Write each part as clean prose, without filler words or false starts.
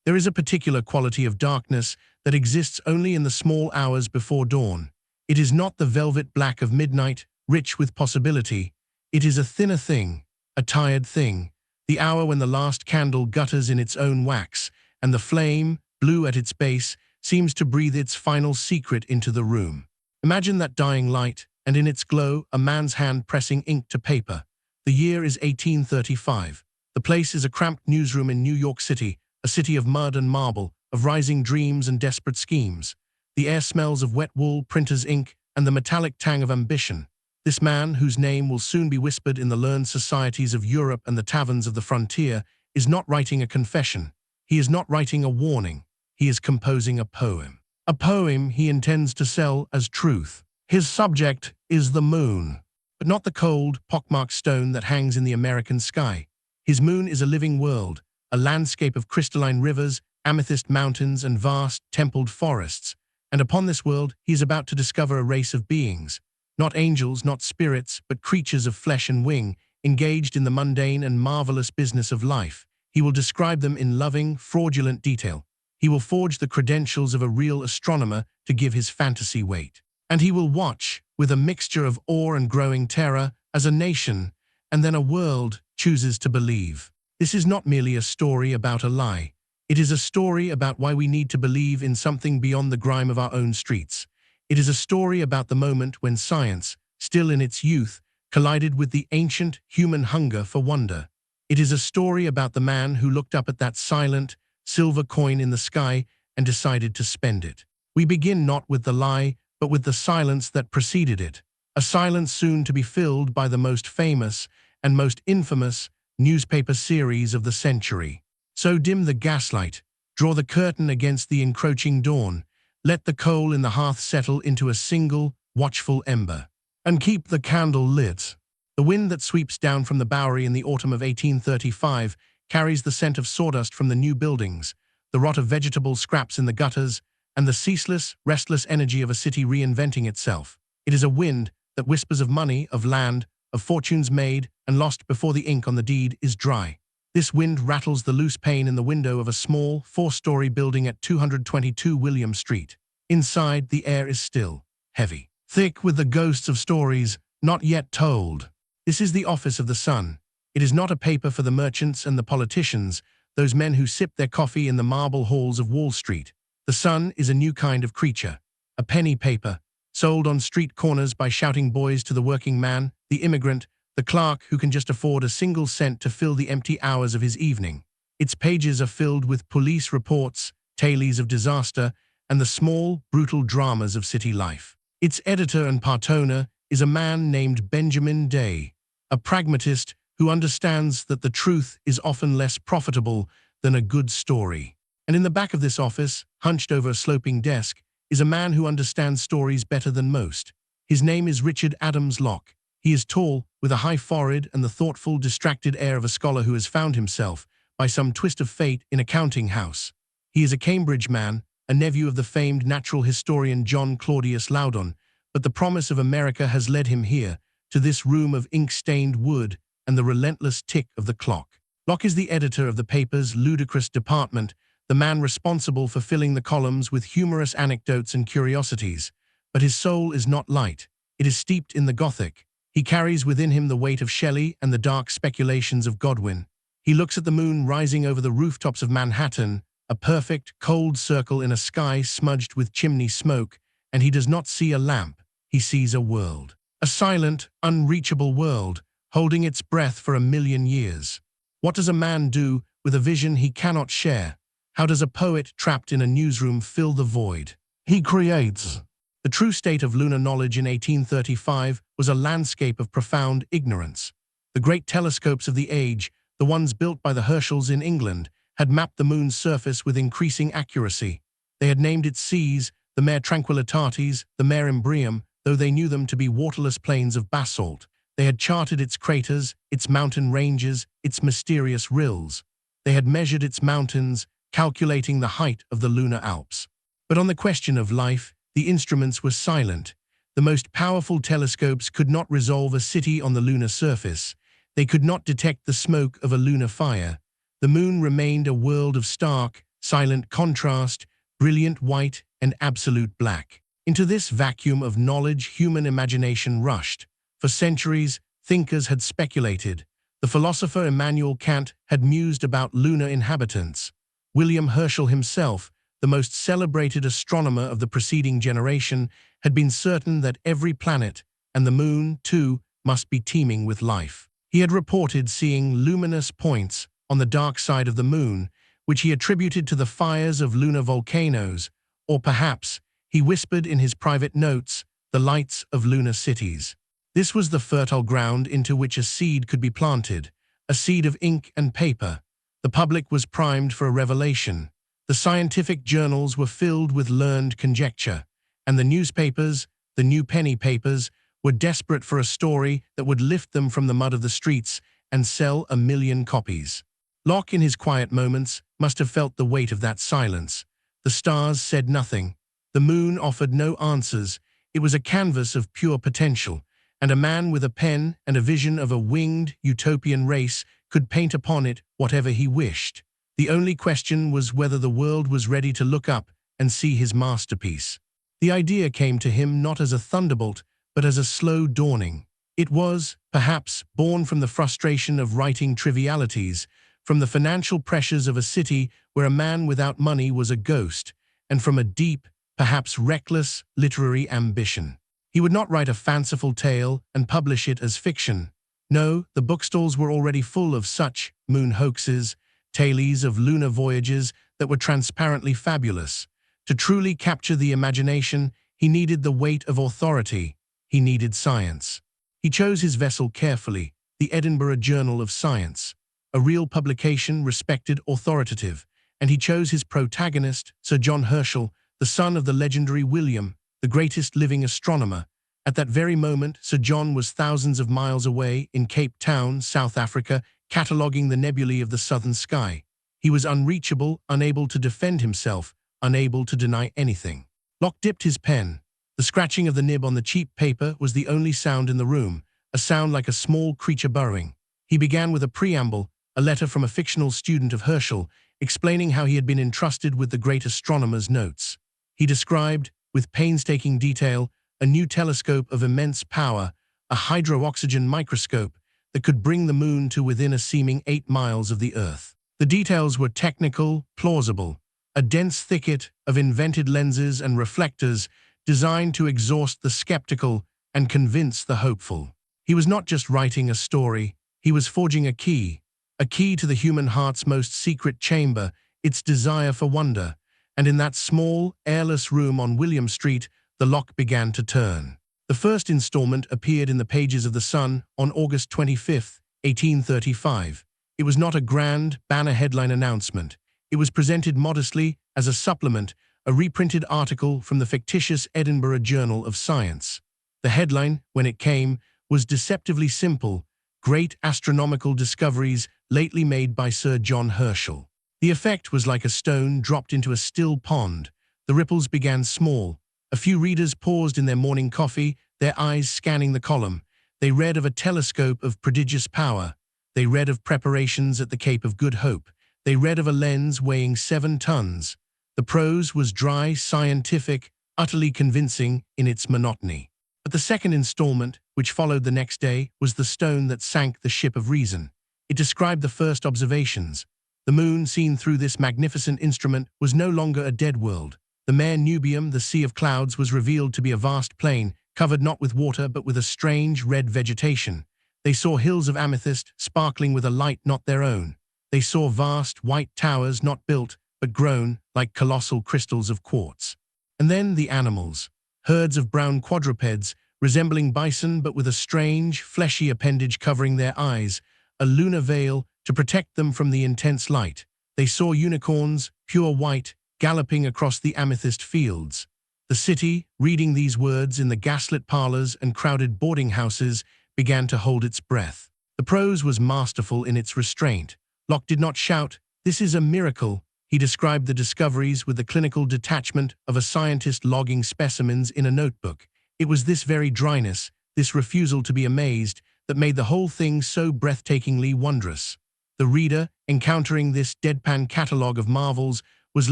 There is a particular quality of darkness that exists only in the small hours before dawn. It is not the velvet black of midnight, rich with possibility. It is a thinner thing, a tired thing, the hour when the last candle gutters in its own wax, and the flame, blue at its base, seems to breathe its final secret into the room. Imagine that dying light, and in its glow, a man's hand pressing ink to paper. The year is 1835. The place is a cramped newsroom in New York City, a city of mud and marble, of rising dreams and desperate schemes. The air smells of wet wool, printer's ink, and the metallic tang of ambition. This man, whose name will soon be whispered in the learned societies of Europe and the taverns of the frontier, is not writing a confession. He is not writing a warning. He is composing a poem. A poem he intends to sell as truth. His subject is the moon, but not the cold, pockmarked stone that hangs in the American sky. His moon is a living world, a landscape of crystalline rivers, amethyst mountains, and vast, templed forests. And upon this world, he is about to discover a race of beings, not angels, not spirits, but creatures of flesh and wing, engaged in the mundane and marvelous business of life. He will describe them in loving, fraudulent detail. He will forge the credentials of a real astronomer to give his fantasy weight. And he will watch, with a mixture of awe and growing terror, as a nation, and then a world, chooses to believe. This is not merely a story about a lie. It is a story about why we need to believe in something beyond the grime of our own streets. It is a story about the moment when science, still in its youth, collided with the ancient human hunger for wonder. It is a story about the man who looked up at that silent, silver coin in the sky and decided to spend it. We begin not with the lie, but with the silence that preceded it, a silence soon to be filled by the most famous and most infamous newspaper series of the century. So dim the gaslight, draw the curtain against the encroaching dawn, let the coal in the hearth settle into a single, watchful ember, and keep the candle lit. The wind that sweeps down from the Bowery in the autumn of 1835 carries the scent of sawdust from the new buildings, the rot of vegetable scraps in the gutters, and the ceaseless, restless energy of a city reinventing itself. It is a wind that whispers of money, of land, of fortunes made and lost before the ink on the deed is dry. This wind rattles the loose pane in the window of a small, four-story building at 222 William Street. Inside, the air is still, heavy, thick with the ghosts of stories not yet told. This is the office of the Sun. It is not a paper for the merchants and the politicians, those men who sip their coffee in the marble halls of Wall Street. The Sun is a new kind of creature, a penny paper, sold on street corners by shouting boys to the working man, the immigrant, the clerk who can just afford a single cent to fill the empty hours of his evening. Its pages are filled with police reports, tales of disaster, and the small, brutal dramas of city life. Its editor and part-owner is a man named Benjamin Day, a pragmatist who understands that the truth is often less profitable than a good story. And in the back of this office, hunched over a sloping desk, is a man who understands stories better than most. His name is Richard Adams Locke. He is tall, with a high forehead and the thoughtful, distracted air of a scholar who has found himself, by some twist of fate, in a counting house. He is a Cambridge man, a nephew of the famed natural historian John Claudius Loudon, but the promise of America has led him here, to this room of ink-stained wood and the relentless tick of the clock. Locke is the editor of the paper's ludicrous department, the man responsible for filling the columns with humorous anecdotes and curiosities. But his soul is not light. It is steeped in the Gothic. He carries within him the weight of Shelley and the dark speculations of Godwin. He looks at the moon rising over the rooftops of Manhattan, a perfect, cold circle in a sky smudged with chimney smoke, and he does not see a lamp. He sees a world. A silent, unreachable world, holding its breath for 1,000,000 years. What does a man do with a vision he cannot share? How does a poet trapped in a newsroom fill the void? He creates. The true state of lunar knowledge in 1835 was a landscape of profound ignorance. The great telescopes of the age, the ones built by the Herschels in England, had mapped the moon's surface with increasing accuracy. They had named its seas the Mare Tranquillitatis, the Mare Imbrium, though they knew them to be waterless plains of basalt. They had charted its craters, its mountain ranges, its mysterious rills. They had measured its mountains, calculating the height of the lunar Alps. But on the question of life, the instruments were silent. The most powerful telescopes could not resolve a city on the lunar surface. They could not detect the smoke of a lunar fire. The moon remained a world of stark, silent contrast, brilliant white, and absolute black. Into this vacuum of knowledge human imagination rushed. For centuries, thinkers had speculated. The philosopher Immanuel Kant had mused about lunar inhabitants. William Herschel himself, the most celebrated astronomer of the preceding generation, had been certain that every planet, and the moon, too, must be teeming with life. He had reported seeing luminous points on the dark side of the moon, which he attributed to the fires of lunar volcanoes, or perhaps, he whispered in his private notes, the lights of lunar cities. This was the fertile ground into which a seed could be planted, a seed of ink and paper. The public was primed for a revelation. The scientific journals were filled with learned conjecture, and the newspapers, the new penny papers, were desperate for a story that would lift them from the mud of the streets and sell 1 million copies. Locke, in his quiet moments, must have felt the weight of that silence. The stars said nothing. The moon offered no answers. It was a canvas of pure potential, and a man with a pen and a vision of a winged, utopian race could paint upon it whatever he wished. The only question was whether the world was ready to look up and see his masterpiece. The idea came to him not as a thunderbolt, but as a slow dawning. It was, perhaps, born from the frustration of writing trivialities, from the financial pressures of a city where a man without money was a ghost, and from a deep, perhaps reckless, literary ambition. He would not write a fanciful tale and publish it as fiction. No, the bookstalls were already full of such moon hoaxes, tales of lunar voyages that were transparently fabulous. To truly capture the imagination, he needed the weight of authority. He needed science. He chose his vessel carefully, the Edinburgh Journal of Science, a real publication, respected, authoritative, and he chose his protagonist, Sir John Herschel, the son of the legendary William, the greatest living astronomer. At that very moment, Sir John was thousands of miles away in Cape Town, South Africa, cataloguing the nebulae of the southern sky. He was unreachable, unable to defend himself, unable to deny anything. Locke dipped his pen. The scratching of the nib on the cheap paper was the only sound in the room, a sound like a small creature burrowing. He began with a preamble, a letter from a fictional student of Herschel, explaining how he had been entrusted with the great astronomer's notes. He described, with painstaking detail, a new telescope of immense power, a hydro-oxygen microscope that could bring the moon to within a seeming 8 miles of the Earth. The details were technical, plausible, a dense thicket of invented lenses and reflectors designed to exhaust the skeptical and convince the hopeful. He was not just writing a story, he was forging a key to the human heart's most secret chamber, its desire for wonder. And in that small, airless room on William Street, the lock began to turn. The first installment appeared in the pages of The Sun on August 25, 1835. It was not a grand, banner headline announcement. It was presented modestly as a supplement, a reprinted article from the fictitious Edinburgh Journal of Science. The headline, when it came, was deceptively simple: Great Astronomical Discoveries Lately Made by Sir John Herschel. The effect was like a stone dropped into a still pond. The ripples began small. A few readers paused in their morning coffee, their eyes scanning the column. They read of a telescope of prodigious power. They read of preparations at the Cape of Good Hope. They read of a lens weighing 7 tons. The prose was dry, scientific, utterly convincing in its monotony. But the second installment, which followed the next day, was the stone that sank the ship of reason. It described the first observations. The moon, seen through this magnificent instrument, was no longer a dead world. The mare Nubium, the sea of clouds, was revealed to be a vast plain, covered not with water but with a strange red vegetation. They saw hills of amethyst, sparkling with a light not their own. They saw vast, white towers not built, but grown, like colossal crystals of quartz. And then the animals. Herds of brown quadrupeds, resembling bison but with a strange, fleshy appendage covering their eyes, a lunar veil to protect them from the intense light. They saw unicorns, pure white, galloping across the amethyst fields. The city, reading these words in the gaslit parlors and crowded boarding houses, began to hold its breath. The prose was masterful in its restraint. Locke did not shout, "This is a miracle." He described the discoveries with the clinical detachment of a scientist logging specimens in a notebook. It was this very dryness, this refusal to be amazed, that made the whole thing so breathtakingly wondrous. The reader, encountering this deadpan catalogue of marvels, was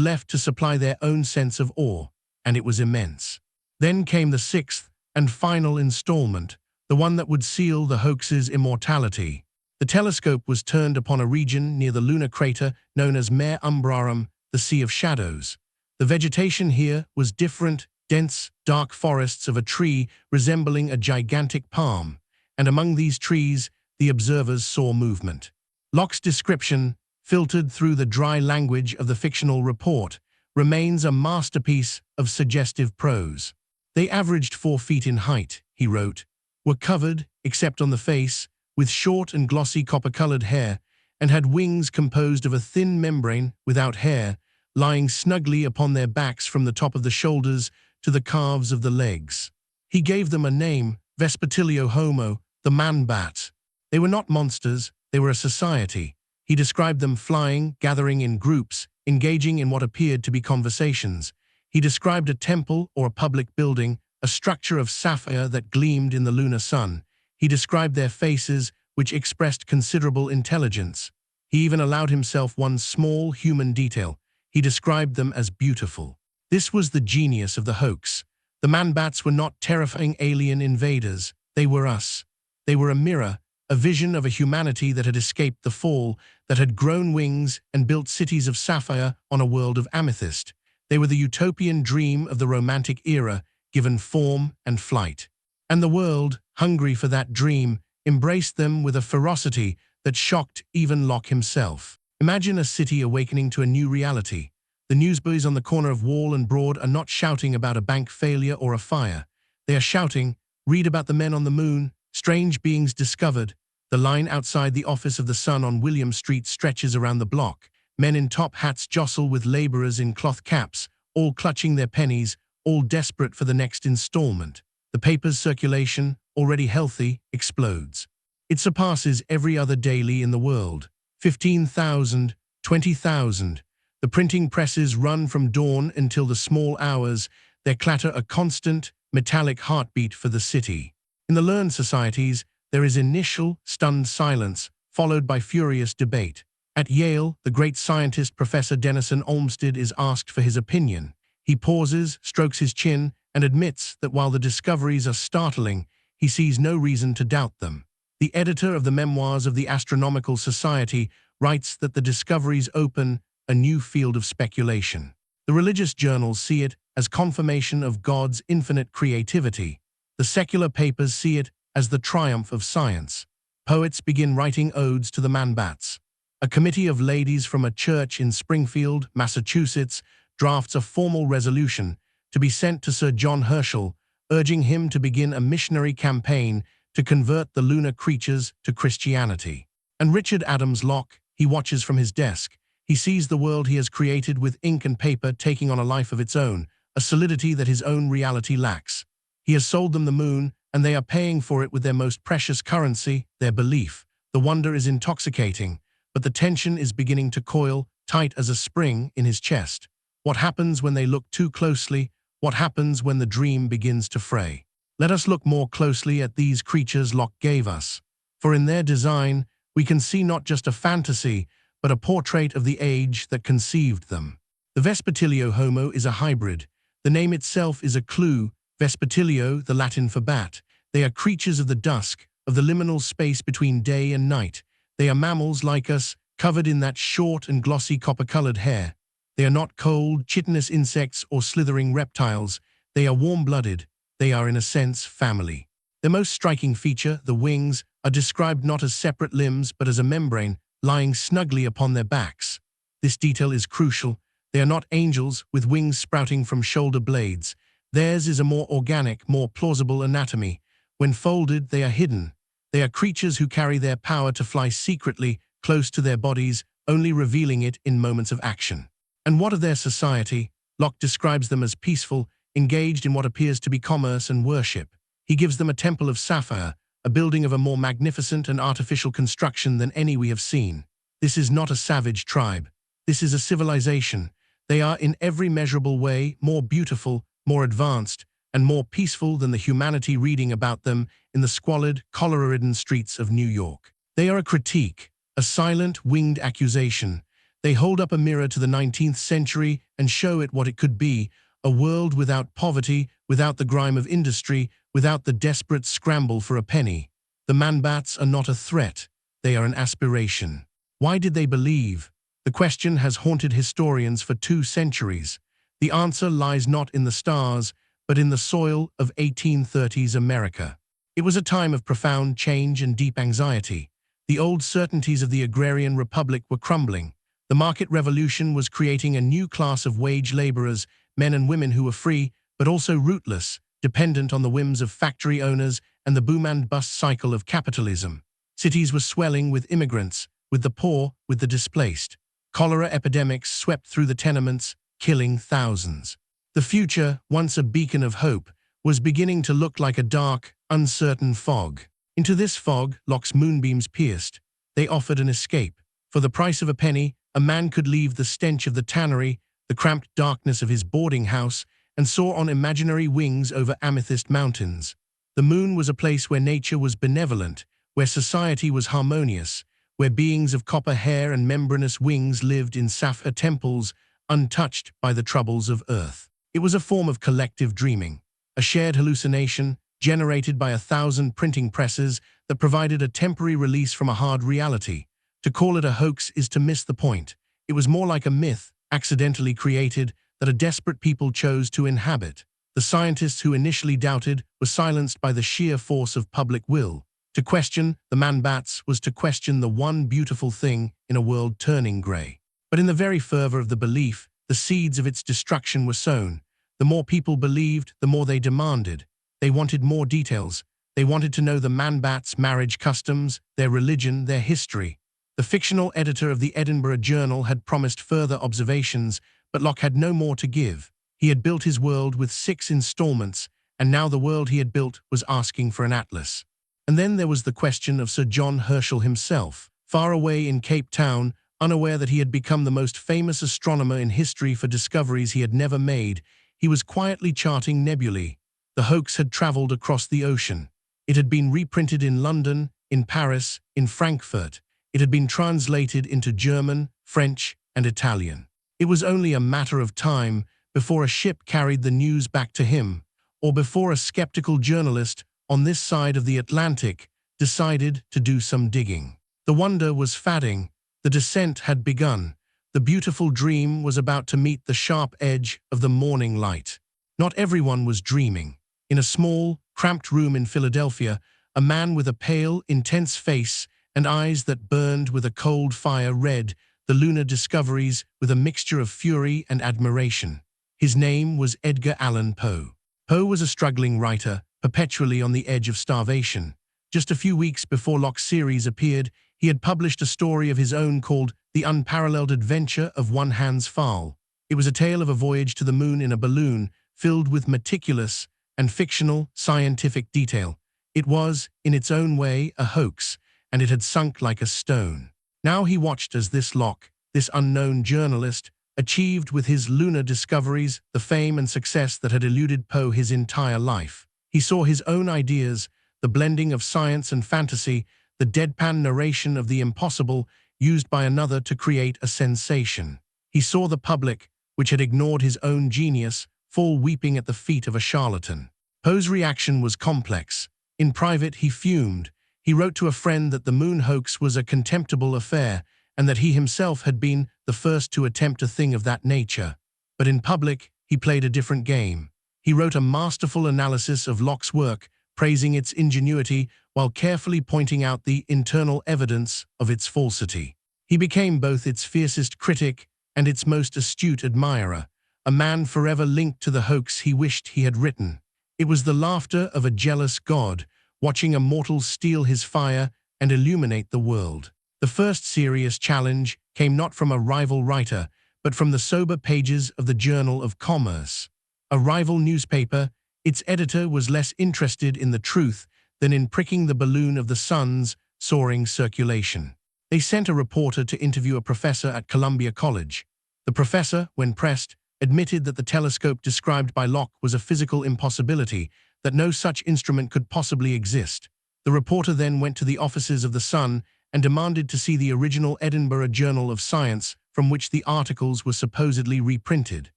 left to supply their own sense of awe, and it was immense. Then came the sixth and final installment, the one that would seal the hoax's immortality. The telescope was turned upon a region near the lunar crater known as Mare Umbrarum, the Sea of Shadows. The vegetation here was different, dense, dark forests of a tree resembling a gigantic palm, and among these trees the observers saw movement. Locke's description, filtered through the dry language of the fictional report, remains a masterpiece of suggestive prose. They averaged 4 feet in height, he wrote, were covered, except on the face, with short and glossy copper-colored hair, and had wings composed of a thin membrane without hair, lying snugly upon their backs from the top of the shoulders to the calves of the legs. He gave them a name, Vespertilio-homo, the man-bat. They were not monsters, they were a society. He described them flying, gathering in groups, engaging in what appeared to be conversations. He described a temple or a public building, a structure of sapphire that gleamed in the lunar sun. He described their faces, which expressed considerable intelligence. He even allowed himself one small human detail. He described them as beautiful. This was the genius of the hoax. The man-bats were not terrifying alien invaders. They were us. They were a mirror, a vision of a humanity that had escaped the fall, that had grown wings and built cities of sapphire on a world of amethyst. They were the utopian dream of the Romantic era, given form and flight. And the world, hungry for that dream, embraced them with a ferocity that shocked even Locke himself. Imagine a city awakening to a new reality. The newsboys on the corner of Wall and Broad are not shouting about a bank failure or a fire. They are shouting, "Read about the men on the moon, strange beings discovered." The line outside the office of the Sun on William Street stretches around the block. Men in top hats jostle with laborers in cloth caps, all clutching their pennies, all desperate for the next installment. The paper's circulation, already healthy, explodes. It surpasses every other daily in the world. 15,000, 20,000. The printing presses run from dawn until the small hours, their clatter a constant, metallic heartbeat for the city. In the learned societies, there is initial, stunned silence, followed by furious debate. At Yale, the great scientist Professor Denison Olmsted is asked for his opinion. He pauses, strokes his chin, and admits that while the discoveries are startling, he sees no reason to doubt them. The editor of the Memoirs of the Astronomical Society writes that the discoveries open a new field of speculation. The religious journals see it as confirmation of God's infinite creativity. The secular papers see it as the triumph of science. Poets begin writing odes to the man-bats. A committee of ladies from a church in Springfield, Massachusetts, drafts a formal resolution to be sent to Sir John Herschel, urging him to begin a missionary campaign to convert the lunar creatures to Christianity. And Richard Adams Locke, he watches from his desk. He sees the world he has created with ink and paper taking on a life of its own, a solidity that his own reality lacks. He has sold them the moon, and they are paying for it with their most precious currency, their belief. The wonder is intoxicating, but the tension is beginning to coil, tight as a spring, in his chest. What happens when they look too closely? What happens when the dream begins to fray? Let us look more closely at these creatures Locke gave us, for in their design we can see not just a fantasy, but a portrait of the age that conceived them. The Vespertilio-homo is a hybrid. The name itself is a clue. Vespertilio, the Latin for bat. They are creatures of the dusk, of the liminal space between day and night. They are mammals like us, covered in that short and glossy copper-colored hair. They are not cold, chitinous insects or slithering reptiles. They are warm-blooded. They are, in a sense, family. Their most striking feature, the wings, are described not as separate limbs but as a membrane lying snugly upon their backs. This detail is crucial. They are not angels with wings sprouting from shoulder blades. Theirs is a more organic, more plausible anatomy. When folded, they are hidden. They are creatures who carry their power to fly secretly, close to their bodies, only revealing it in moments of action. And what of their society? Locke describes them as peaceful, engaged in what appears to be commerce and worship. He gives them a temple of sapphire, a building of a more magnificent and artificial construction than any we have seen. This is not a savage tribe. This is a civilization. They are in every measurable way more beautiful, more advanced, and more peaceful than the humanity reading about them in the squalid, cholera-ridden streets of New York. They are a critique, a silent, winged accusation. They hold up a mirror to the 19th century and show it what it could be, a world without poverty, without the grime of industry, without the desperate scramble for a penny. The man-bats are not a threat, they are an aspiration. Why did they believe? The question has haunted historians for 2 centuries. The answer lies not in the stars, but in the soil of 1830s America. It was a time of profound change and deep anxiety. The old certainties of the agrarian republic were crumbling. The market revolution was creating a new class of wage laborers, men and women who were free, but also rootless, dependent on the whims of factory owners and the boom-and-bust cycle of capitalism. Cities were swelling with immigrants, with the poor, with the displaced. Cholera epidemics swept through the tenements, killing thousands. The future, once a beacon of hope, was beginning to look like a dark, uncertain fog. Into this fog, Locke's moonbeams pierced. They offered an escape. For the price of a penny, a man could leave the stench of the tannery, the cramped darkness of his boarding house, and soar on imaginary wings over amethyst mountains. The moon was a place where nature was benevolent, where society was harmonious, where beings of copper hair and membranous wings lived in sapphire temples, untouched by the troubles of earth. It was a form of collective dreaming, a shared hallucination generated by 1,000 printing presses that provided a temporary release from a hard reality. To call it a hoax is to miss the point. It was more like a myth, accidentally created, that a desperate people chose to inhabit. The scientists who initially doubted were silenced by the sheer force of public will. To question the man-bats was to question the one beautiful thing in a world turning grey. But in the very fervour of the belief, the seeds of its destruction were sown. The more people believed, the more they demanded. They wanted more details. They wanted to know the man-bats' marriage customs, their religion, their history. The fictional editor of the Edinburgh Journal had promised further observations, but Locke had no more to give. He had built his world with 6 installments, and now the world he had built was asking for an atlas. And then there was the question of Sir John Herschel himself. Far away in Cape Town, unaware that he had become the most famous astronomer in history for discoveries he had never made, he was quietly charting nebulae. The hoax had travelled across the ocean. It had been reprinted in London, in Paris, in Frankfurt. It had been translated into German, French, and Italian. It was only a matter of time before a ship carried the news back to him, or before a skeptical journalist on this side of the Atlantic decided to do some digging. The wonder was fading. The descent had begun. The beautiful dream was about to meet the sharp edge of the morning light. Not everyone was dreaming. In a small, cramped room in Philadelphia, a man with a pale, intense face and eyes that burned with a cold fire read the lunar discoveries with a mixture of fury and admiration. His name was Edgar Allan Poe. Poe was a struggling writer, perpetually on the edge of starvation. Just a few weeks before Locke's series appeared, he had published a story of his own called The Unparalleled Adventure of One Hans Pfaall. It was a tale of a voyage to the moon in a balloon, filled with meticulous and fictional scientific detail. It was, in its own way, a hoax, and it had sunk like a stone. Now he watched as this Locke, this unknown journalist, achieved with his lunar discoveries the fame and success that had eluded Poe his entire life. He saw his own ideas, the blending of science and fantasy, the deadpan narration of the impossible used by another to create a sensation. He saw the public, which had ignored his own genius, fall weeping at the feet of a charlatan. Poe's reaction was complex. In private, he fumed. He wrote to a friend that the moon hoax was a contemptible affair and that he himself had been the first to attempt a thing of that nature. But in public, he played a different game. He wrote a masterful analysis of Locke's work, praising its ingenuity while carefully pointing out the internal evidence of its falsity. He became both its fiercest critic and its most astute admirer, a man forever linked to the hoax he wished he had written. It was the laughter of a jealous god, watching a mortal steal his fire and illuminate the world. The first serious challenge came not from a rival writer, but from the sober pages of the Journal of Commerce. A rival newspaper, its editor was less interested in the truth than in pricking the balloon of the sun's soaring circulation. They sent a reporter to interview a professor at Columbia College. The professor, when pressed, admitted that the telescope described by Locke was a physical impossibility, that no such instrument could possibly exist. The reporter then went to the offices of the Sun and demanded to see the original Edinburgh Journal of Science from which the articles were supposedly reprinted.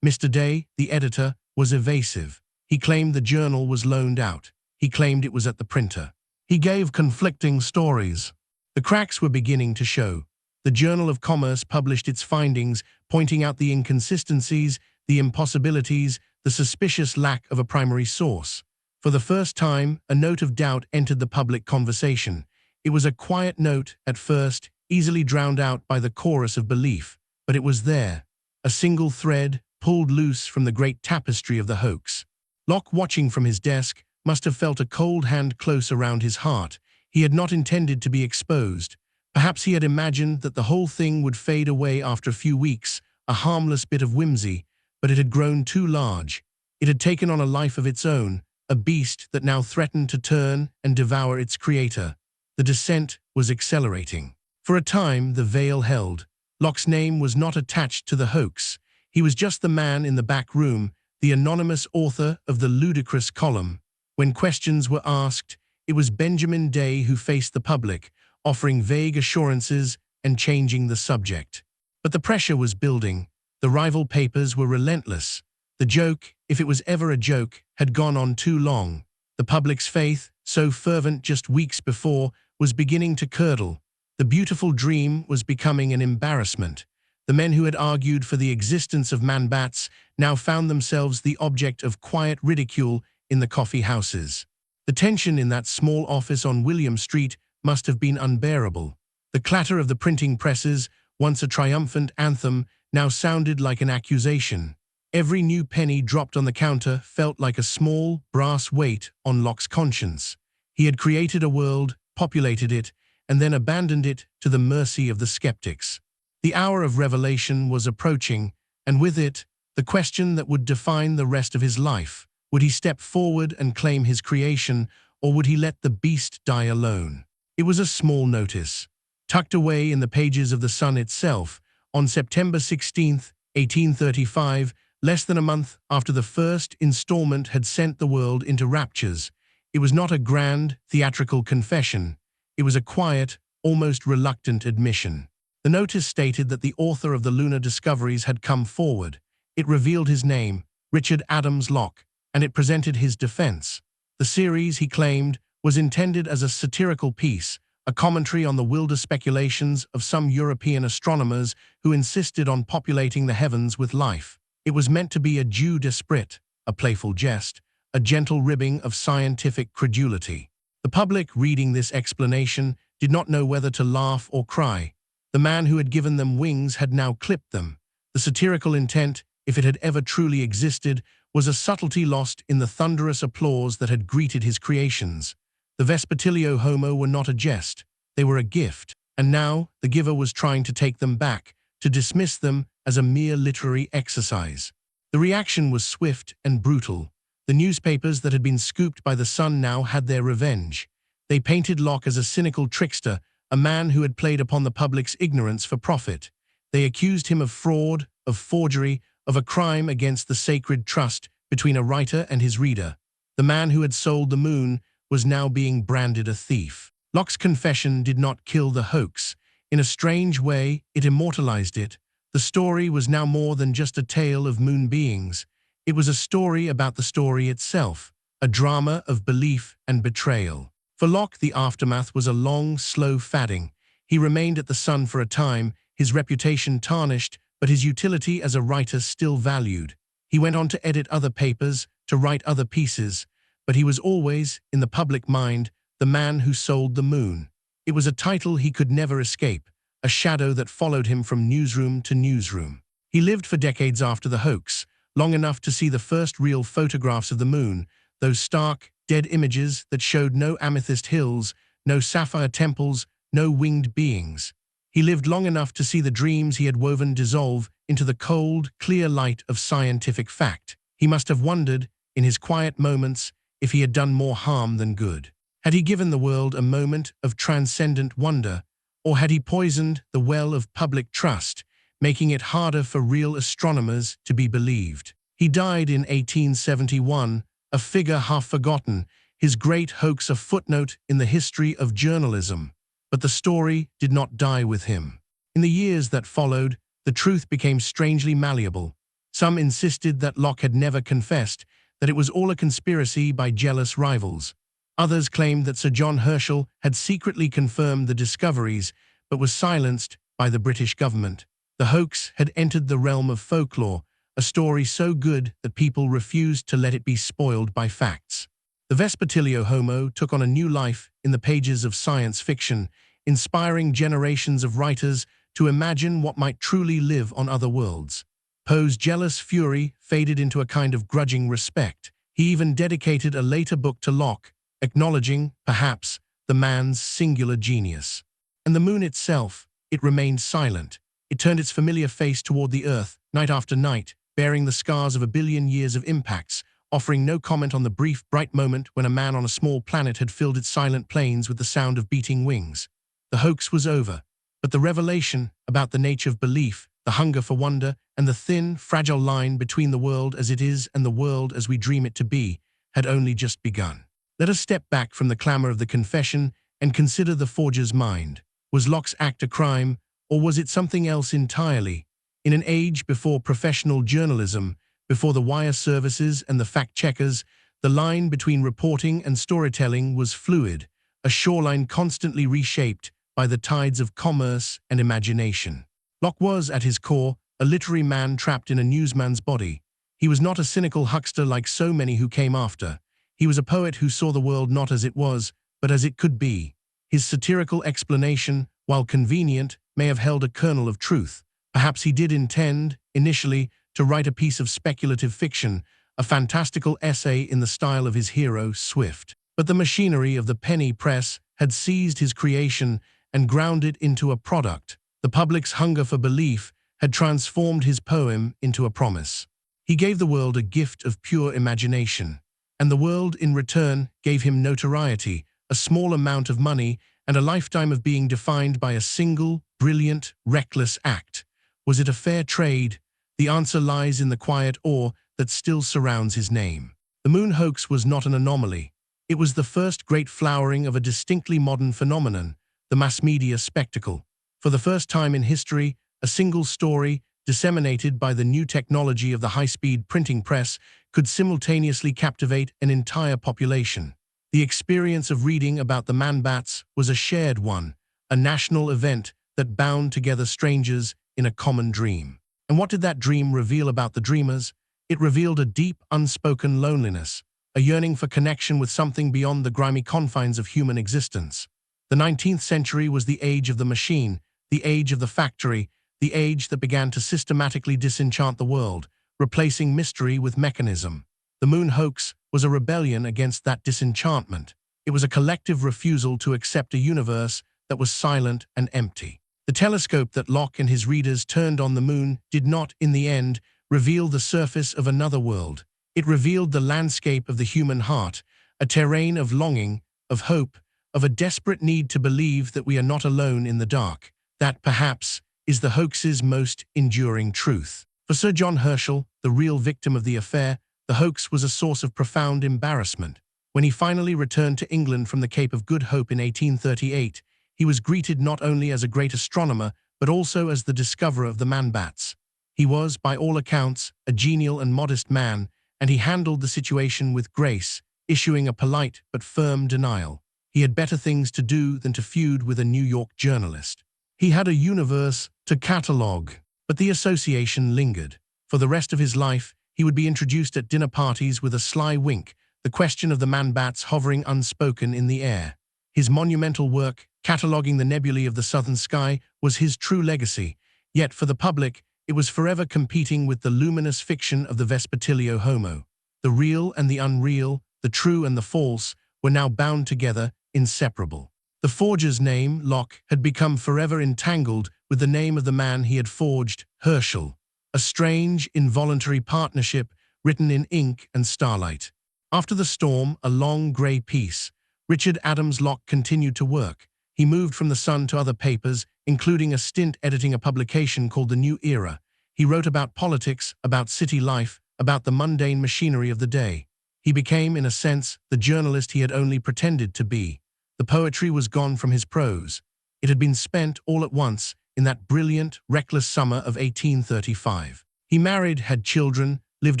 Mr. Day, the editor, was evasive. He claimed the journal was loaned out. He claimed it was at the printer. He gave conflicting stories. The cracks were beginning to show. The Journal of Commerce published its findings, pointing out the inconsistencies, the impossibilities, the suspicious lack of a primary source. For the first time, a note of doubt entered the public conversation. It was a quiet note at first, easily drowned out by the chorus of belief. But it was there, a single thread pulled loose from the great tapestry of the hoax. Locke, watching from his desk, must have felt a cold hand close around his heart. He had not intended to be exposed. Perhaps he had imagined that the whole thing would fade away after a few weeks, a harmless bit of whimsy, but it had grown too large. It had taken on a life of its own, a beast that now threatened to turn and devour its creator. The descent was accelerating. For a time, the veil held. Locke's name was not attached to the hoax. He was just the man in the back room, the anonymous author of the ludicrous column. When questions were asked, it was Benjamin Day who faced the public, offering vague assurances and changing the subject. But the pressure was building. The rival papers were relentless. The joke, if it was ever a joke, had gone on too long. The public's faith, so fervent just weeks before, was beginning to curdle. The beautiful dream was becoming an embarrassment. The men who had argued for the existence of man-bats now found themselves the object of quiet ridicule in the coffee houses. The tension in that small office on William Street must have been unbearable. The clatter of the printing presses, once a triumphant anthem, now sounded like an accusation. Every new penny dropped on the counter felt like a small, brass weight on Locke's conscience. He had created a world, populated it, and then abandoned it to the mercy of the skeptics. The hour of revelation was approaching, and with it, the question that would define the rest of his life. Would he step forward and claim his creation, or would he let the beast die alone? It was a small notice, tucked away in the pages of the Sun itself, on September 16, 1835, less than a month after the first installment had sent the world into raptures. It was not a grand, theatrical confession. It was a quiet, almost reluctant admission. The notice stated that the author of the lunar discoveries had come forward. It revealed his name, Richard Adams Locke, and it presented his defense. The series, he claimed, was intended as a satirical piece, a commentary on the wilder speculations of some European astronomers who insisted on populating the heavens with life. It was meant to be a jeu d'esprit, a playful jest, a gentle ribbing of scientific credulity. The public, reading this explanation, did not know whether to laugh or cry. The man who had given them wings had now clipped them. The satirical intent, if it had ever truly existed, was a subtlety lost in the thunderous applause that had greeted his creations. The Vespertilio-homo were not a jest, they were a gift, and now the giver was trying to take them back, to dismiss them as a mere literary exercise. The reaction was swift and brutal. The newspapers that had been scooped by the Sun now had their revenge. They painted Locke as a cynical trickster, a man who had played upon the public's ignorance for profit. They accused him of fraud, of forgery, of a crime against the sacred trust between a writer and his reader. The man who had sold the moon was now being branded a thief. Locke's confession did not kill the hoax. In a strange way, it immortalized it. The story was now more than just a tale of moon beings. It was a story about the story itself, a drama of belief and betrayal. For Locke, the aftermath was a long, slow fadding. He remained at the Sun for a time, his reputation tarnished, but his utility as a writer still valued. He went on to edit other papers, to write other pieces, but he was always, in the public mind, the man who sold the moon. It was a title he could never escape, a shadow that followed him from newsroom to newsroom. He lived for decades after the hoax, long enough to see the first real photographs of the moon, those stark, dead images that showed no amethyst hills, no sapphire temples, no winged beings. He lived long enough to see the dreams he had woven dissolve into the cold, clear light of scientific fact. He must have wondered, in his quiet moments, if he had done more harm than good. Had he given the world a moment of transcendent wonder, or had he poisoned the well of public trust, making it harder for real astronomers to be believed? He died in 1871, a figure half forgotten, his great hoax a footnote in the history of journalism. But the story did not die with him. In the years that followed, The truth became strangely malleable. Some insisted that Locke had never confessed, that it was all a conspiracy by jealous rivals. Others claimed that Sir John Herschel had secretly confirmed the discoveries, but was silenced by the British government. The hoax had entered the realm of folklore, a story so good that people refused to let it be spoiled by facts. The Vespertilio-homo took on a new life in the pages of science fiction, inspiring generations of writers to imagine what might truly live on other worlds. Poe's jealous fury faded into a kind of grudging respect. He even dedicated a later book to Locke, acknowledging, perhaps, the man's singular genius. And the moon itself, it remained silent. It turned its familiar face toward the earth, night after night, bearing the scars of a billion years of impacts, offering no comment on the brief, bright moment when a man on a small planet had filled its silent plains with the sound of beating wings. The hoax was over, but the revelation about the nature of belief, the hunger for wonder, and the thin, fragile line between the world as it is and the world as we dream it to be, had only just begun. Let us step back from the clamor of the confession and consider the forger's mind. Was Locke's act a crime, or was it something else entirely? In an age before professional journalism, before the wire services and the fact-checkers, the line between reporting and storytelling was fluid, a shoreline constantly reshaped by the tides of commerce and imagination. Locke was, at his core, a literary man trapped in a newsman's body. He was not a cynical huckster like so many who came after. He was a poet who saw the world not as it was, but as it could be. His satirical explanation, while convenient, may have held a kernel of truth. Perhaps he did intend, initially, to write a piece of speculative fiction, a fantastical essay in the style of his hero, Swift. But the machinery of the penny press had seized his creation and ground it into a product. The public's hunger for belief had transformed his poem into a promise. He gave the world a gift of pure imagination, and the world, in return, gave him notoriety, a small amount of money, and a lifetime of being defined by a single, brilliant, reckless act. Was it a fair trade? The answer lies in the quiet awe that still surrounds his name. The moon hoax was not an anomaly. It was the first great flowering of a distinctly modern phenomenon, the mass media spectacle. For the first time in history, a single story, disseminated by the new technology of the high-speed printing press, could simultaneously captivate an entire population. The experience of reading about the man-bats was a shared one, a national event that bound together strangers in a common dream. And what did that dream reveal about the dreamers? It revealed a deep, unspoken loneliness, a yearning for connection with something beyond the grimy confines of human existence. The 19th century was the age of the machine, the age of the factory, the age that began to systematically disenchant the world, replacing mystery with mechanism. The moon hoax was a rebellion against that disenchantment. It was a collective refusal to accept a universe that was silent and empty. The telescope that Locke and his readers turned on the moon did not, in the end, reveal the surface of another world. It revealed the landscape of the human heart, a terrain of longing, of hope, of a desperate need to believe that we are not alone in the dark. That, perhaps, is the hoax's most enduring truth. For Sir John Herschel, the real victim of the affair, the hoax was a source of profound embarrassment. When he finally returned to England from the Cape of Good Hope in 1838, he was greeted not only as a great astronomer, but also as the discoverer of the man-bats. He was, by all accounts, a genial and modest man, and he handled the situation with grace, issuing a polite but firm denial. He had better things to do than to feud with a New York journalist. He had a universe to catalogue, but the association lingered. For the rest of his life, he would be introduced at dinner parties with a sly wink, the question of the man-bats hovering unspoken in the air. His monumental work, cataloguing the nebulae of the southern sky, was his true legacy, yet for the public, it was forever competing with the luminous fiction of the Vespertilio-homo. The real and the unreal, the true and the false, were now bound together, inseparable. The forger's name, Locke, had become forever entangled with the name of the man he had forged, Herschel, a strange, involuntary partnership written in ink and starlight. After the storm, a long grey peace, Richard Adams Locke continued to work. He moved from the Sun to other papers, including a stint editing a publication called The New Era. He wrote about politics, about city life, about the mundane machinery of the day. He became, in a sense, the journalist he had only pretended to be. The poetry was gone from his prose. It had been spent, all at once, in that brilliant, reckless summer of 1835. He married, had children, lived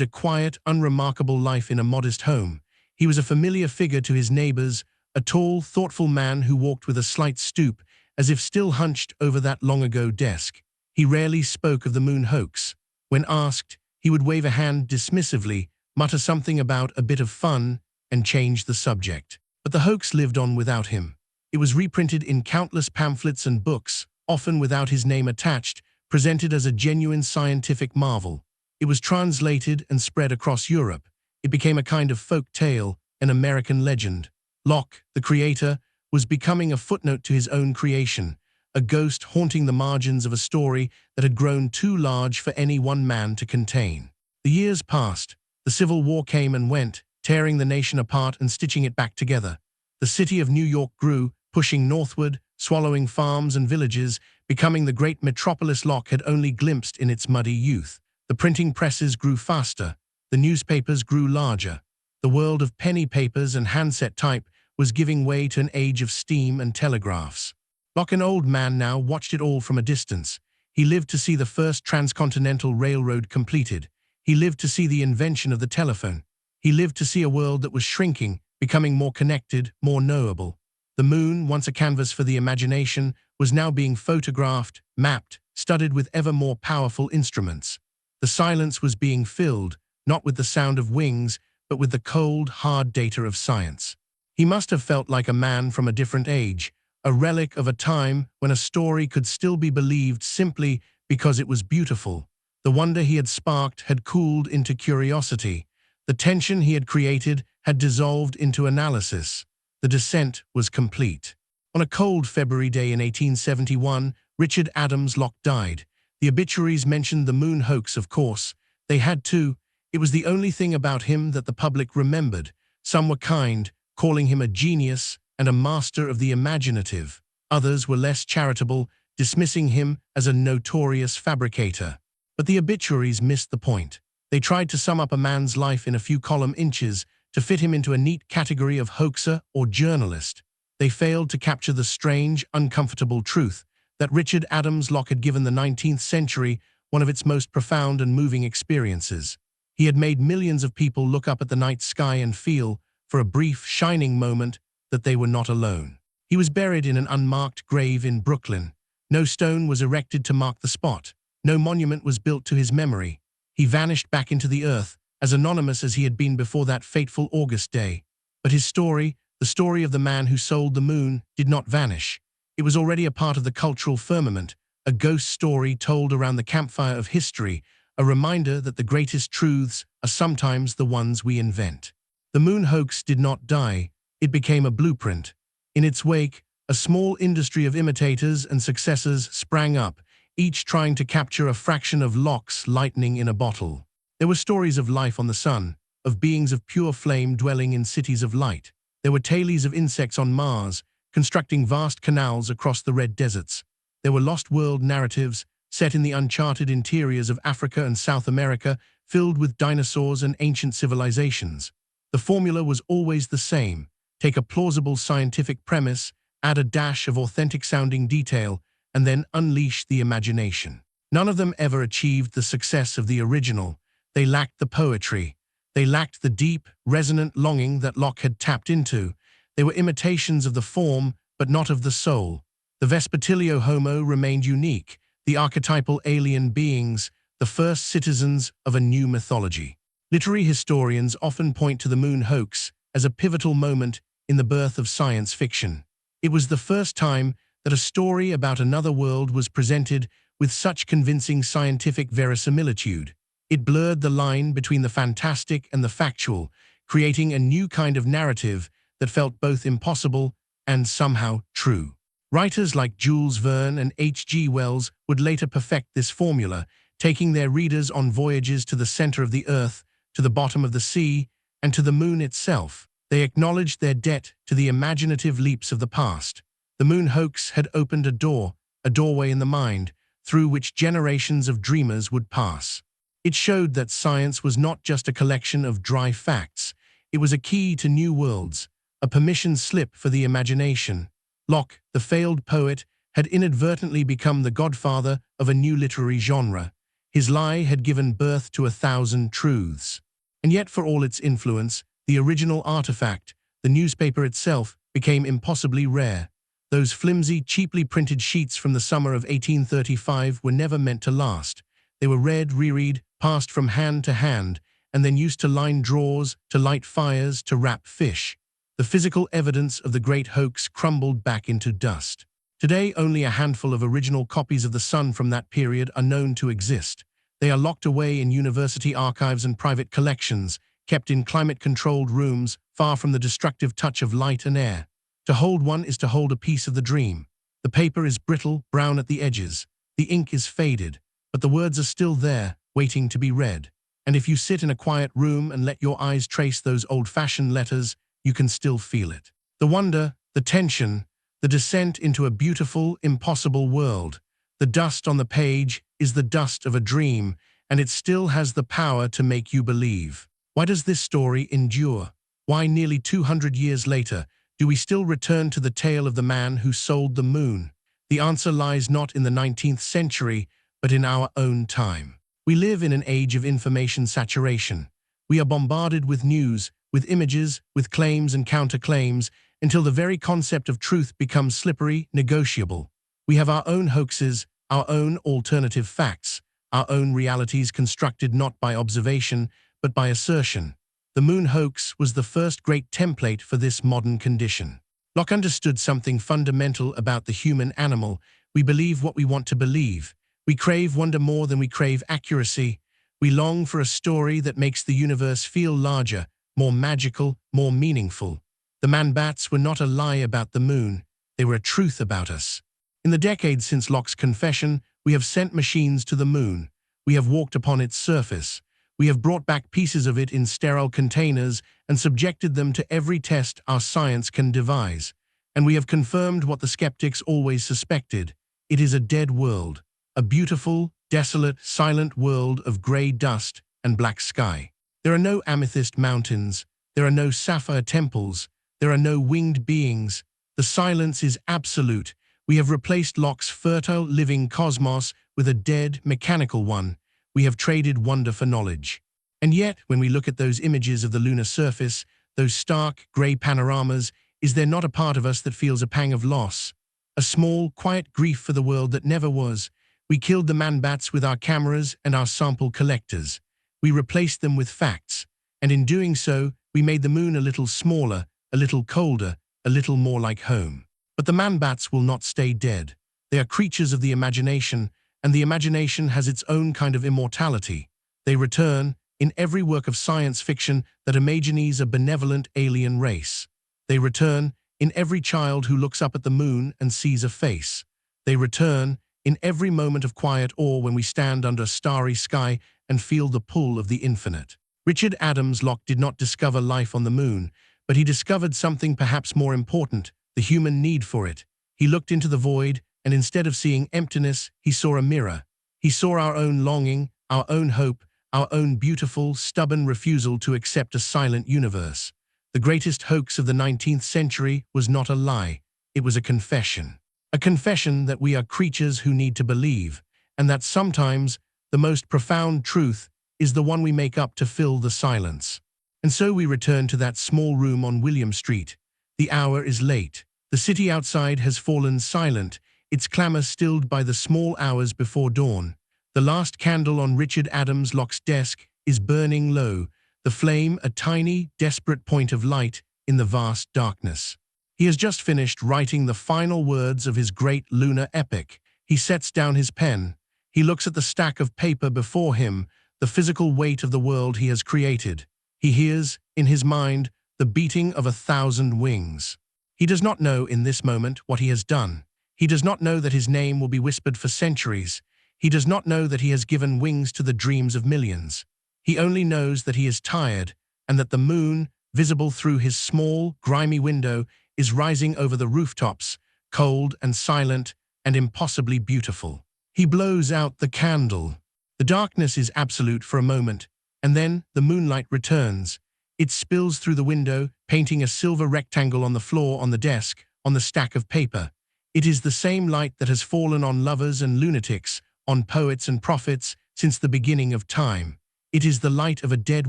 a quiet, unremarkable life in a modest home. He was a familiar figure to his neighbors, a tall, thoughtful man who walked with a slight stoop, as if still hunched over that long-ago desk. He rarely spoke of the moon hoax. When asked, he would wave a hand dismissively, mutter something about a bit of fun, and change the subject. But the hoax lived on without him. It was reprinted in countless pamphlets and books, often without his name attached, presented as a genuine scientific marvel. It was translated and spread across Europe. It became a kind of folk tale, an American legend. Locke, the creator, was becoming a footnote to his own creation, a ghost haunting the margins of a story that had grown too large for any one man to contain. The years passed. The Civil War came and went, tearing the nation apart and stitching it back together. The city of New York grew, pushing northward, swallowing farms and villages, becoming the great metropolis Locke had only glimpsed in its muddy youth. The printing presses grew faster. The newspapers grew larger. The world of penny papers and handset type was giving way to an age of steam and telegraphs. Locke, an old man now, watched it all from a distance. He lived to see the first transcontinental railroad completed. He lived to see the invention of the telephone. He lived to see a world that was shrinking, becoming more connected, more knowable. The moon, once a canvas for the imagination, was now being photographed, mapped, studied with ever more powerful instruments. The silence was being filled, not with the sound of wings, but with the cold, hard data of science. He must have felt like a man from a different age, a relic of a time when a story could still be believed simply because it was beautiful. The wonder he had sparked had cooled into curiosity. The tension he had created had dissolved into analysis. The descent was complete. On a cold February day in 1871, Richard Adams Locke died. The obituaries mentioned the moon hoax, of course. They had to. It was the only thing about him that the public remembered. Some were kind, calling him a genius and a master of the imaginative. Others were less charitable, dismissing him as a notorious fabricator. But the obituaries missed the point. They tried to sum up a man's life in a few column inches, to fit him into a neat category of hoaxer or journalist. They failed to capture the strange, uncomfortable truth that Richard Adams Locke had given the 19th century one of its most profound and moving experiences. He had made millions of people look up at the night sky and feel, for a brief, shining moment, that they were not alone. He was buried in an unmarked grave in Brooklyn. No stone was erected to mark the spot. No monument was built to his memory. He vanished back into the earth, as anonymous as he had been before that fateful August day. But his story, the story of the man who sold the moon, did not vanish. It was already a part of the cultural firmament, a ghost story told around the campfire of history, a reminder that the greatest truths are sometimes the ones we invent. The moon hoax did not die. It became a blueprint. In its wake, a small industry of imitators and successors sprang up, each trying to capture a fraction of Locke's lightning in a bottle. There were stories of life on the sun, of beings of pure flame dwelling in cities of light. There were tales of insects on Mars, constructing vast canals across the red deserts. There were lost world narratives, set in the uncharted interiors of Africa and South America, filled with dinosaurs and ancient civilizations. The formula was always the same. Take a plausible scientific premise, add a dash of authentic-sounding detail, and then unleash the imagination. None of them ever achieved the success of the original. They lacked the poetry. They lacked the deep, resonant longing that Locke had tapped into. They were imitations of the form, but not of the soul. The Vespertilio-homo remained unique, the archetypal alien beings, the first citizens of a new mythology. Literary historians often point to the moon hoax as a pivotal moment in the birth of science fiction. It was the first time that a story about another world was presented with such convincing scientific verisimilitude. It blurred the line between the fantastic and the factual, creating a new kind of narrative that felt both impossible and somehow true. Writers like Jules Verne and H.G. Wells would later perfect this formula, taking their readers on voyages to the center of the Earth, to the bottom of the sea, and to the moon itself. They acknowledged their debt to the imaginative leaps of the past. The moon hoax had opened a doorway in the mind, through which generations of dreamers would pass. It showed that science was not just a collection of dry facts. It was a key to new worlds, a permission slip for the imagination. Locke, the failed poet, had inadvertently become the godfather of a new literary genre. His lie had given birth to 1,000 truths. And yet, for all its influence, the original artifact, the newspaper itself, became impossibly rare. Those flimsy, cheaply printed sheets from the summer of 1835 were never meant to last. They were read, reread, passed from hand to hand, and then used to line drawers, to light fires, to wrap fish. The physical evidence of the great hoax crumbled back into dust. Today, only a handful of original copies of The Sun from that period are known to exist. They are locked away in university archives and private collections, kept in climate-controlled rooms, far from the destructive touch of light and air. To hold one is to hold a piece of the dream. The paper is brittle, brown at the edges. The ink is faded, but the words are still there, waiting to be read. And if you sit in a quiet room and let your eyes trace those old-fashioned letters, you can still feel it. The wonder, the tension, the descent into a beautiful, impossible world. The dust on the page is the dust of a dream, and it still has the power to make you believe. Why does this story endure? Why, nearly 200 years later, do we still return to the tale of the man who sold the moon? The answer lies not in the 19th century, but in our own time. We live in an age of information saturation. We are bombarded with news, with images, with claims and counterclaims, until the very concept of truth becomes slippery, negotiable. We have our own hoaxes, our own alternative facts, our own realities constructed not by observation, but by assertion. The moon hoax was the first great template for this modern condition. Locke understood something fundamental about the human animal. We believe what we want to believe. We crave wonder more than we crave accuracy. We long for a story that makes the universe feel larger, more magical, more meaningful. The man-bats were not a lie about the moon. They were a truth about us. In the decades since Locke's confession, we have sent machines to the moon. We have walked upon its surface. We have brought back pieces of it in sterile containers and subjected them to every test our science can devise. And we have confirmed what the skeptics always suspected. It is a dead world, a beautiful, desolate, silent world of gray dust and black sky. There are no amethyst mountains. There are no sapphire temples. There are no winged beings. The silence is absolute. We have replaced Locke's fertile, living cosmos with a dead, mechanical one. We have traded wonder for knowledge. And yet, when we look at those images of the lunar surface, those stark, grey panoramas, is there not a part of us that feels a pang of loss? A small, quiet grief for the world that never was. We killed the man-bats with our cameras and our sample collectors. We replaced them with facts, and in doing so, we made the moon a little smaller, a little colder, a little more like home. But the man-bats will not stay dead. They are creatures of the imagination, and the imagination has its own kind of immortality. They return, in every work of science fiction that imagines a benevolent alien race. They return, in every child who looks up at the moon and sees a face. They return, in every moment of quiet awe when we stand under a starry sky and feel the pull of the infinite. Richard Adams Locke did not discover life on the moon, but he discovered something perhaps more important, the human need for it. He looked into the void, and instead of seeing emptiness, he saw a mirror. He saw our own longing, our own hope, our own beautiful, stubborn refusal to accept a silent universe. The greatest hoax of the 19th century was not a lie, it was a confession. A confession that we are creatures who need to believe, and that sometimes the most profound truth is the one we make up to fill the silence. And so we return to that small room on William Street. The hour is late. The city outside has fallen silent, its clamor stilled by the small hours before dawn. The last candle on Richard Adams Locke's desk is burning low, the flame a tiny, desperate point of light in the vast darkness. He has just finished writing the final words of his great lunar epic. He sets down his pen. He looks at the stack of paper before him, the physical weight of the world he has created. He hears, in his mind, the beating of 1,000 wings. He does not know in this moment what he has done. He does not know that his name will be whispered for centuries. He does not know that he has given wings to the dreams of millions. He only knows that he is tired, and that the moon, visible through his small, grimy window, is rising over the rooftops, cold and silent and impossibly beautiful. He blows out the candle. The darkness is absolute for a moment, and then the moonlight returns. It spills through the window, painting a silver rectangle on the floor, on the desk, on the stack of paper. It is the same light that has fallen on lovers and lunatics, on poets and prophets, since the beginning of time. It is the light of a dead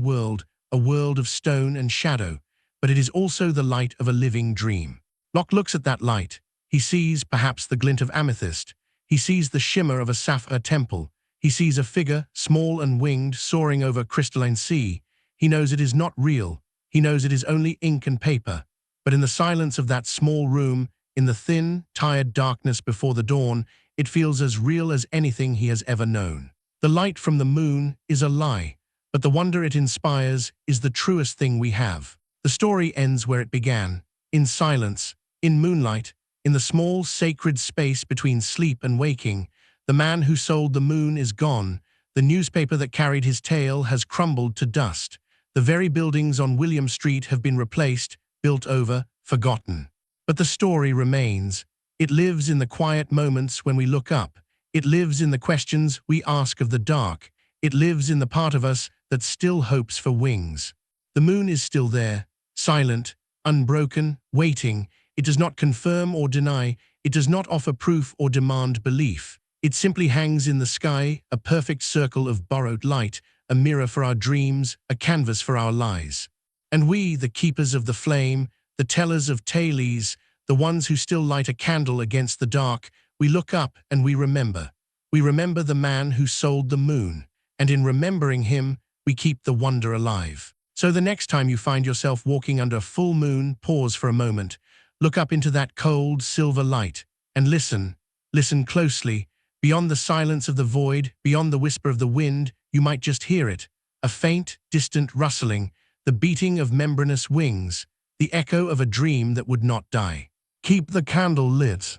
world, a world of stone and shadow, but it is also the light of a living dream. Locke looks at that light. He sees, perhaps, the glint of amethyst. He sees the shimmer of a sapphire temple. He sees a figure, small and winged, soaring over a crystalline sea. He knows it is not real. He knows it is only ink and paper. But in the silence of that small room, in the thin, tired darkness before the dawn, it feels as real as anything he has ever known. The light from the moon is a lie, but the wonder it inspires is the truest thing we have. The story ends where it began, in silence, in moonlight, in the small, sacred space between sleep and waking. The man who sold the moon is gone. The newspaper that carried his tale has crumbled to dust. The very buildings on William Street have been replaced, built over, forgotten. But the story remains. It lives in the quiet moments when we look up. It lives in the questions we ask of the dark. It lives in the part of us that still hopes for wings. The moon is still there, silent, unbroken, waiting. It does not confirm or deny. It does not offer proof or demand belief. It simply hangs in the sky, a perfect circle of borrowed light, a mirror for our dreams, a canvas for our lies. And we, the keepers of the flame, the tellers of tales, the ones who still light a candle against the dark, we look up and we remember. We remember the man who sold the moon, and in remembering him, we keep the wonder alive. So the next time you find yourself walking under a full moon, pause for a moment, look up into that cold, silver light, and listen. Listen closely. Beyond the silence of the void, beyond the whisper of the wind, you might just hear it. A faint, distant rustling, the beating of membranous wings, the echo of a dream that would not die. Keep the candle lit.